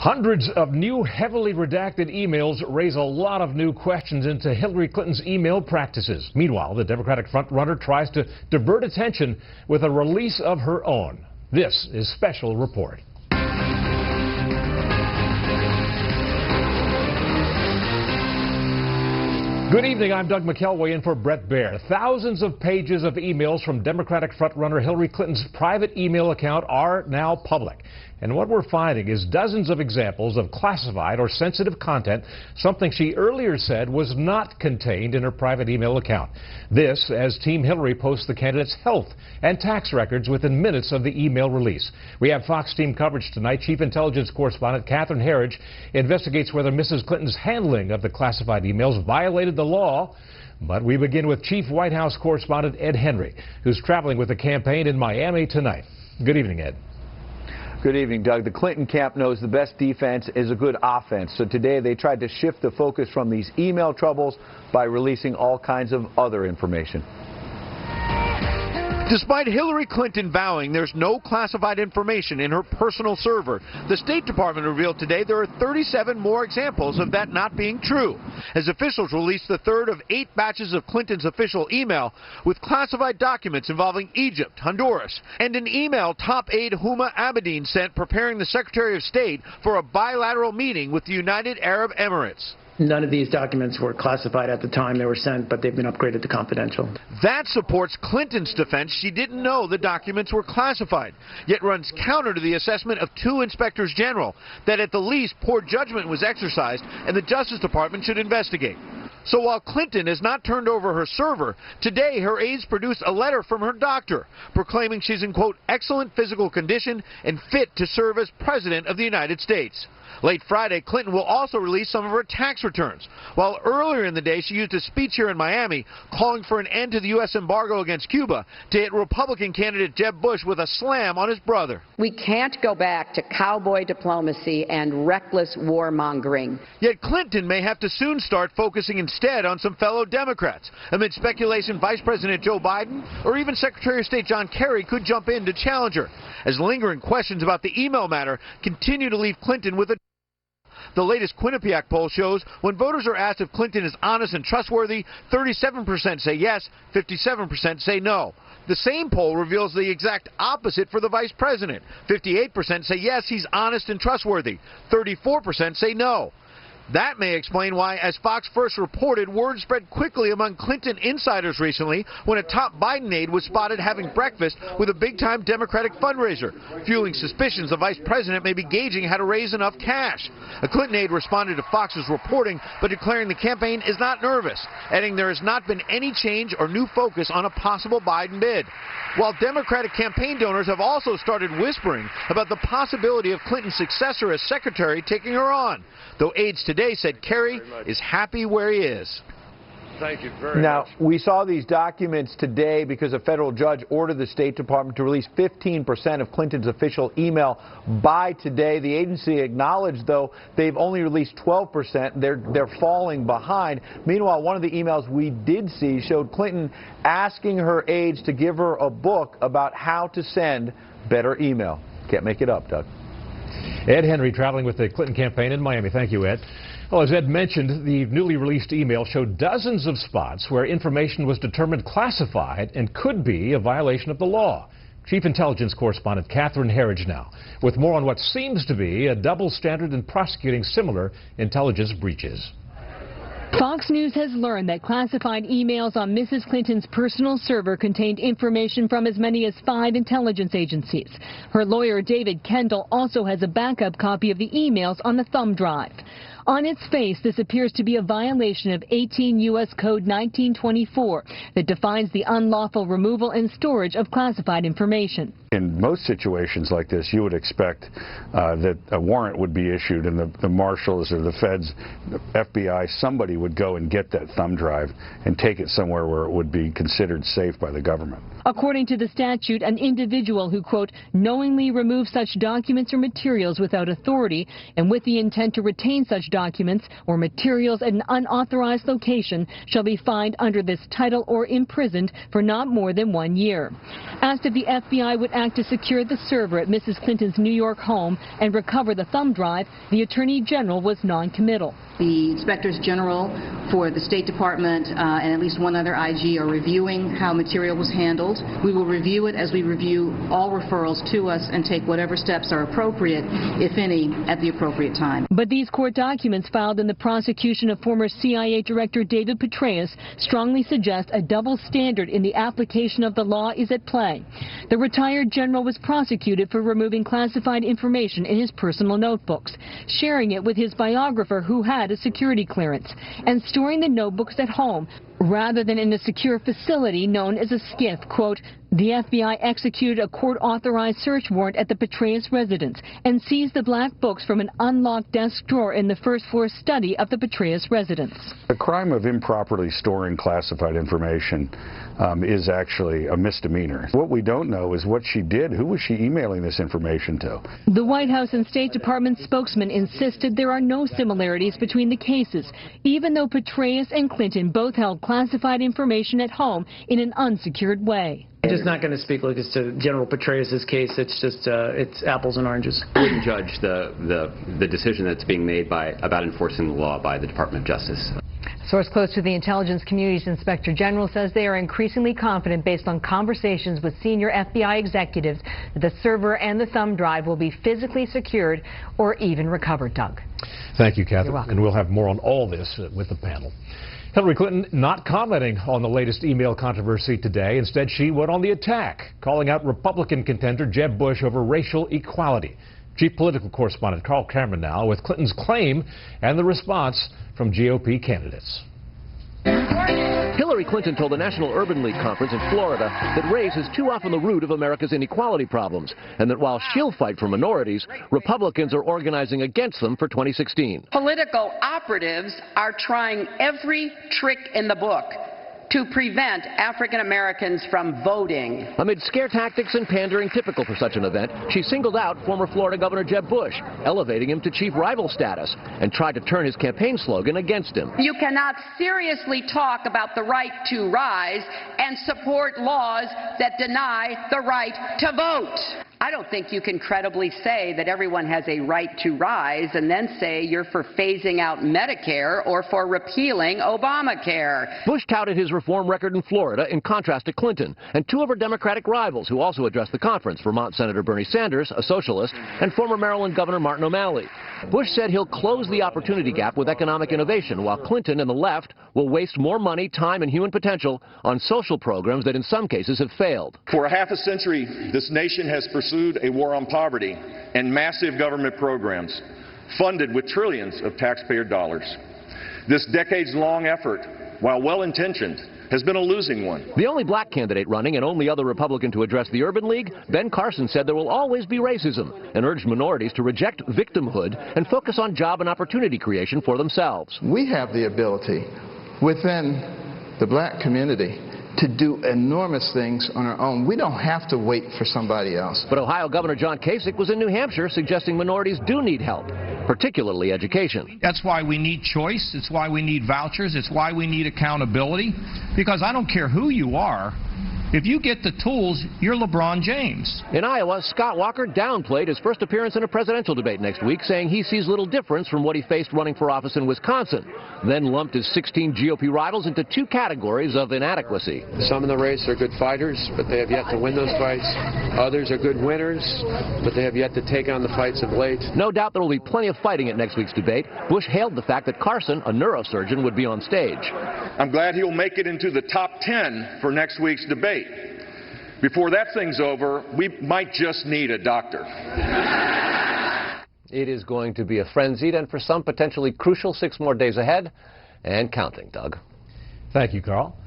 Hundreds of new heavily redacted emails raise a lot of new questions into Hillary Clinton's email practices. Meanwhile, the Democratic frontrunner tries to divert attention with a release of her own. This is Special Report. Good evening, I'm Doug McElway in for Bret Baier. Thousands of pages of emails from Democratic frontrunner Hillary Clinton's private email account are now public. And what we're finding is dozens of examples of classified or sensitive content, something she earlier said was not contained in her private email account. This as Team Hillary posts the candidate's health and tax records within minutes of the email release. We have Fox team coverage tonight. Chief Intelligence Correspondent Catherine Herridge investigates whether Mrs. Clinton's handling of the classified emails violated the law. But we begin with Chief White House Correspondent Ed Henry, who's traveling with the campaign in Miami tonight. Good evening, Ed. Good evening, Doug. The Clinton camp knows the best defense is a good offense. So today they tried to shift the focus from these email troubles by releasing all kinds of other information. Despite Hillary Clinton vowing there's no classified information in her personal server, the State Department revealed today there are 37 more examples of that not being true, as officials released the third of 8 batches of Clinton's official email with classified documents involving Egypt, Honduras, and an email top aide Huma Abedin sent preparing the Secretary of State for a bilateral meeting with the United Arab Emirates. None of these documents were classified at the time they were sent, but they've been upgraded to confidential. That supports Clinton's defense she didn't know the documents were classified, yet runs counter to the assessment of 2 inspectors general that at the least poor judgment was exercised and the Justice Department should investigate. So while Clinton has not turned over her server, today her aides produced a letter from her doctor proclaiming she's in, quote, excellent physical condition and fit to serve as President of the United States. Late Friday, Clinton will also release some of her tax returns, while earlier in the day she used a speech here in Miami calling for an end to the U.S. embargo against Cuba to hit Republican candidate Jeb Bush with a slam on his brother. We can't go back to cowboy diplomacy and reckless warmongering. Yet Clinton may have to soon start focusing instead on some fellow Democrats, amid speculation Vice President Joe Biden or even Secretary of State John Kerry could jump in to challenge her, as lingering questions about the email matter continue to leave Clinton with a... The latest Quinnipiac poll shows when voters are asked if Clinton is honest and trustworthy, 37% say yes, 57% say no. The same poll reveals the exact opposite for the vice president. 58% say yes, he's honest and trustworthy. 34% say no. That may explain why, as Fox first reported, word spread quickly among Clinton insiders recently when a top Biden aide was spotted having breakfast with a big-time Democratic fundraiser, fueling suspicions the vice president may be gauging how to raise enough cash. A Clinton aide responded to Fox's reporting, but declaring the campaign is not nervous, adding there has not been any change or new focus on a possible Biden bid. While Democratic campaign donors have also started whispering about the possibility of Clinton's successor as secretary taking her on, though aides today said Kerry is happy where he is. Thank you very much. Now, we saw these documents today because a federal judge ordered the State Department to release 15% of Clinton's official email by today. The agency acknowledged, though, they've only released 12%. They're falling behind. Meanwhile, one of the emails we did see showed Clinton asking her aides to give her a book about how to send better email. Can't make it up, Doug. Ed Henry traveling with the Clinton campaign in Miami. Thank you, Ed. Well, as Ed mentioned, the newly released email showed dozens of spots where information was determined classified and could be a violation of the law. Chief Intelligence Correspondent Catherine Herridge now with more on what seems to be a double standard in prosecuting similar intelligence breaches. Fox News has learned that classified emails on Mrs. Clinton's personal server contained information from as many as 5 intelligence agencies. Her lawyer, David Kendall, also has a backup copy of the emails on the thumb drive. On its face, this appears to be a violation of 18 U.S. Code 1924 that defines the unlawful removal and storage of classified information. In most situations like this, you would expect that a warrant would be issued and the marshals or the feds, the FBI, somebody would go and get that thumb drive and take it somewhere where it would be considered safe by the government. According to the statute, an individual who, quote, knowingly removes such documents or materials without authority and with the intent to retain such documents or materials at an unauthorized location shall be fined under this title or imprisoned for not more than 1 year. Asked if the FBI would act to secure the server at Mrs. Clinton's New York home and recover the thumb drive, the Attorney General was non-committal. The inspectors general for the State Department and at least one other IG are reviewing how material was handled. We will review it as we review all referrals to us and take whatever steps are appropriate, if any, at the appropriate time. But these court documents filed in the prosecution of former CIA Director David Petraeus strongly suggest a double standard in the application of the law is at play. The retired general was prosecuted for removing classified information in his personal notebooks, sharing it with his biographer who had a security clearance, and storing the notebooks at home rather than in a secure facility known as a SCIF. Quote, the FBI executed a court-authorized search warrant at the Petraeus residence and seized the black books from an unlocked desk drawer in the first-floor study of the Petraeus residence. The crime of improperly storing classified information is actually a misdemeanor. What we don't know is what she did. Who was she emailing this information to? The White House and State Department spokesman insisted there are no similarities between the cases, even though Petraeus and Clinton both held classified information at home in an unsecured way. I'm just not going to speak, Lucas, to General Petraeus' case. It's just, it's apples and oranges. I wouldn't judge the decision that's being made about enforcing the law by the Department of Justice. A source close to the intelligence community's Inspector General says they are increasingly confident, based on conversations with senior FBI executives, that the server and the thumb drive will be physically secured or even recovered. Doug. Thank you, Catherine. You're welcome. And we'll have more on all this with the panel. Hillary Clinton not commenting on the latest email controversy today. Instead, she went on the attack, calling out Republican contender Jeb Bush over racial equality. Chief political correspondent Carl Cameron now with Clinton's claim and the response from GOP candidates. Hillary Clinton told the National Urban League Conference in Florida that race is too often the root of America's inequality problems, and that while she'll fight for minorities, Republicans are organizing against them for 2016. Political operatives are trying every trick in the book to prevent African Americans from voting. Amid scare tactics and pandering typical for such an event, she singled out former Florida Governor Jeb Bush, elevating him to chief rival status, and tried to turn his campaign slogan against him. You cannot seriously talk about the right to rise and support laws that deny the right to vote. I don't think you can credibly say that everyone has a right to rise and then say you're for phasing out Medicare or for repealing Obamacare. Bush touted his reform record in Florida in contrast to Clinton and two of her Democratic rivals who also addressed the conference, Vermont Senator Bernie Sanders, a socialist, and former Maryland Governor Martin O'Malley. Bush said he'll close the opportunity gap with economic innovation, while Clinton and the left will waste more money, time, and human potential on social programs that in some cases have failed. For a half a century, this nation has pursued a war on poverty and massive government programs funded with trillions of taxpayer dollars. This decades-long effort, while well-intentioned, has been a losing one. The only black candidate running and only other Republican to address the Urban League, Ben Carson, said there will always be racism and urged minorities to reject victimhood and focus on job and opportunity creation for themselves. We have the ability within the black community to do enormous things on our own. We don't have to wait for somebody else. But Ohio Governor John Kasich was in New Hampshire suggesting minorities do need help, particularly education. That's why we need choice. It's why we need vouchers. It's why we need accountability. Because I don't care who you are. If you get the tools, you're LeBron James. In Iowa, Scott Walker downplayed his first appearance in a presidential debate next week, saying he sees little difference from what he faced running for office in Wisconsin, then lumped his 16 GOP rivals into two categories of inadequacy. Some in the race are good fighters, but they have yet to win those fights. Others are good winners, but they have yet to take on the fights of late. No doubt there will be plenty of fighting at next week's debate. Bush hailed the fact that Carson, a neurosurgeon, would be on stage. I'm glad he'll make it into the top 10 for next week's debate. Before that thing's over, we might just need a doctor. It is going to be a frenzied and for some potentially crucial 6 more days ahead and counting, Doug. Thank you, Carl.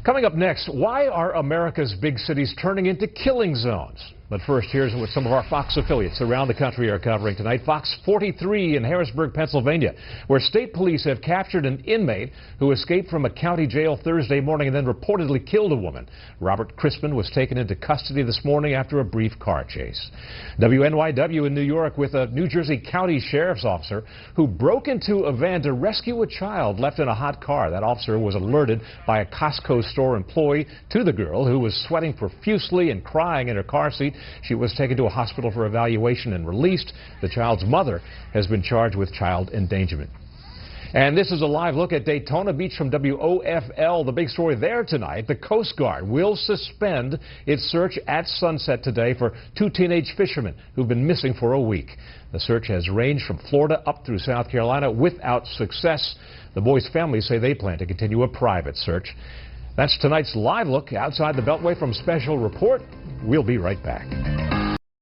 Coming up next, why are America's big cities turning into killing zones? But first, here's what some of our Fox affiliates around the country are covering tonight. Fox 43 in Harrisburg, Pennsylvania, where state police have captured an inmate who escaped from a county jail Thursday morning and then reportedly killed a woman. Robert Crispin was taken into custody this morning after a brief car chase. WNYW in New York with a New Jersey County Sheriff's officer who broke into a van to rescue a child left in a hot car. That officer was alerted by a Costco store employee to the girl, who was sweating profusely and crying in her car seat. She was taken to a hospital for evaluation and released. The child's mother has been charged with child endangerment. And this is a live look at Daytona Beach from WOFL. The big story there tonight, the Coast Guard will suspend its search at sunset today for two teenage fishermen who've been missing for a week. The search has ranged from Florida up through South Carolina without success. The boys' families say they plan to continue a private search. That's tonight's live look outside the Beltway from Special Report. We'll be right back.